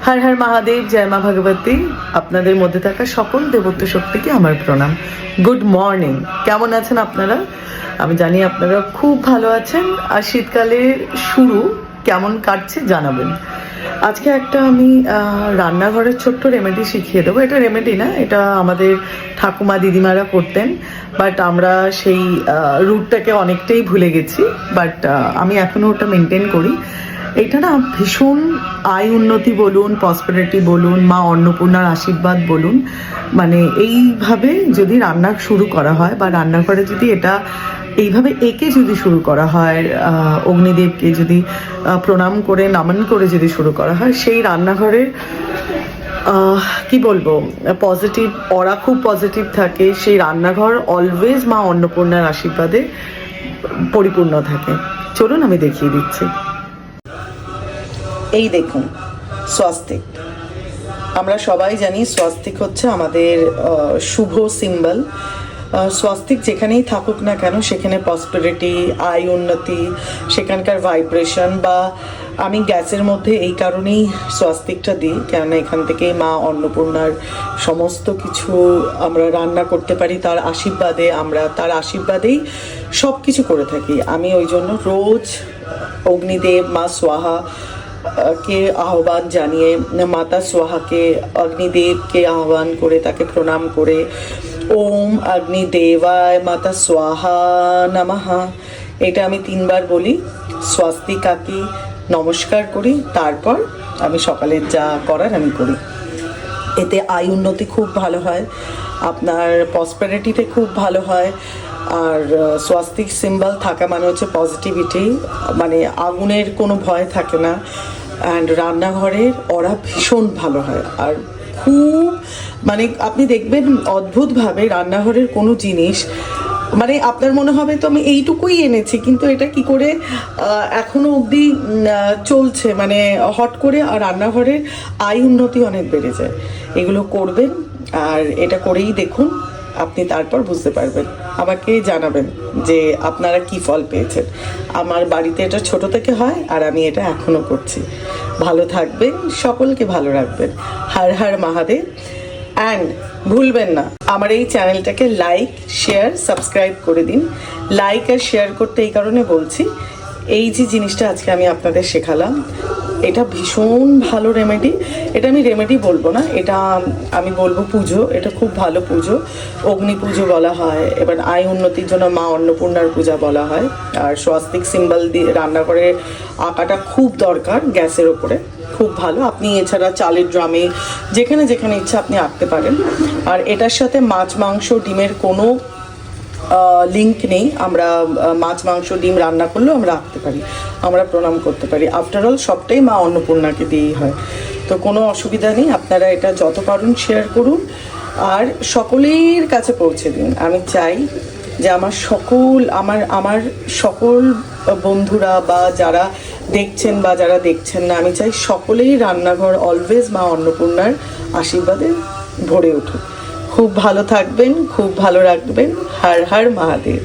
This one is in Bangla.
হর হর মহাদেব, জয় মা ভগবতী। আপনাদের মধ্যে থাকা সকল দেবত্ব শক্তিকে আমার প্রণাম। Good morning. কেমন আছেন আপনারা? আমি জানি আপনারা খুব ভালো আছেন। আর শীতকালের শুরু কেমন কাটছে জানাবেন। আজকে একটা আমি রান্নাঘরের ছোট্ট রেমেডি শিখিয়ে দেবো। এটা রেমেডি না, এটা আমাদের ঠাকুমা দিদিমারা করতেন, বাট আমরা সেই রুটটাকে অনেকটাই ভুলে গেছি। বাট আমি এখনও ওটা মেনটেন করি। এটা না ভীষণ আয় উন্নতি বলুন, প্রসপেরিটি বলুন, মা অন্নপূর্ণার আশীর্বাদ বলুন, মানে এইভাবে যদি রান্না শুরু করা হয় বা রান্নাঘরে যদি এটা এইভাবে একে যদি শুরু করা হয়, অগ্নিদেবকে যদি প্রণাম করে নমন করে যদি শুরু করা হয়, সেই রান্নাঘরের কি বলবো, পজিটিভ অরা খুব পজিটিভ থাকে। সেই রান্নাঘর অলওয়েজ মা অন্নপূর্ণার আশীর্বাদে পরিপূর্ণ থাকে। চলুন আমি দেখিয়ে দিচ্ছি। এই দেখুন স্বস্তিক। আমরা সবাই জানি স্বস্তিক হচ্ছে আমাদের শুভ সিম্বল। স্বস্তিক যেখানেই থাকুক না কেন সেখানে প্রসপেরিটি, আয় উন্নতি, সেখানকার ভাইব্রেশন, বা আমি গ্যাসের মধ্যে এই কারণেই স্বস্তিকটা দিই, কেননা এখান থেকে মা অন্নপূর্ণার সমস্ত কিছু আমরা রান্না করতে পারি তার আশীর্বাদে। আমরা তার আশীর্বাদেই সব কিছু করে থাকি। আমি ওই জন্য রোজ অগ্নিদেব, মা স্বাহা কে আহ্বান জানিয়ে, মাতা স্বাহাকে, অগ্নিদেবকে আহ্বান করে তাকে প্রণাম করে ওম অগ্নিদেবায় মাতা স্বাহা নমঃ, এটা আমি 3 বার বলি। স্বস্তিকাকে নমস্কার করি, তারপর আমি সকালের যা করার আমি করি। এতে আয় উন্নতি খুব ভালো হয়, আপনার প্রসপেরিটিতে খুব ভালো হয়। আর স্বস্তিক সিম্বল থাকা মানে হচ্ছে পজিটিভিটি, মানে আগুনের কোনো ভয় থাকে না। অ্যান্ড রান্নাঘরের ওরা ভীষণ ভালো হয়। আর খুব মানে আপনি দেখবেন অদ্ভুতভাবে রান্নাঘরের কোনো জিনিস, মানে আপনার মনে হবে তো আমি এইটুকুই এনেছি, কিন্তু এটা কি করে এখনো অবধি চলছে, মানে হট করে। আর রান্নাঘরের আয় উন্নতি অনেক বেড়ে যায়। এগুলো করবেন আর এটা করেই দেখুন, আপনি তারপর বুঝতে পারবেন। আমাকে জানাবেন যে আপনারা কি ফল পেয়েছেন। আমার বাড়িতে এটা ছোট থেকে হয় আর আমি এটা এখনো করছি। ভালো থাকবেন, সকলকে ভালো রাখবেন। হর হর মহাদেব। অ্যান্ড ভুলবেন না আমার এই চ্যানেলটাকে লাইক, শেয়ার, সাবস্ক্রাইব করে দিন। লাইক আর শেয়ার করতে এই কারণে বলছি, এই যে জিনিসটা আজকে আমি আপনাদের শেখালাম, এটা ভীষণ ভালো রেমেডি। এটা আমি রেমেডি বলবো না, এটা আমি বলবো পুজো। এটা খুব ভালো পুজো, অগ্নি পুজো বলা হয়। এবার আয় উন্নতির জন্য মা অন্নপূর্ণার পূজা বলা হয়। আর স্বস্তিক সিম্বল দিয়ে রান্নাঘরে আঁকাটা খুব দরকার, গ্যাসের ওপরে খুব ভালো। আপনি এছাড়া চালের ড্রামে যেখানে যেখানে ইচ্ছা আপনি আঁকতে পারেন। আর এটার সাথে মাছ, মাংস, ডিমের কোনো লিঙ্ক নেই। আমরা মাছ, মাংস, ডিম রান্না করলেও আমরা আঁকতে পারি, আমরা প্রণাম করতে পারি। আফটারঅল সবটাই মা অন্নপূর্ণাকে দিয়েই হয়, তো কোনো অসুবিধা নেই। আপনারা এটা যত পারুন শেয়ার করুন আর সকলের কাছে পৌঁছে দিন। আমি চাই যে আমার সকল বন্ধুরা বা যারা দেখছেন বা যারা দেখছেন না, আমি চাই সকলেই রান্নাঘর অলওয়েজ মা অন্নপূর্ণার আশীর্বাদে ভরে উঠুক। খুব ভালো থাকবেন, খুব ভালো রাখবেন। হর হর মহাদেব।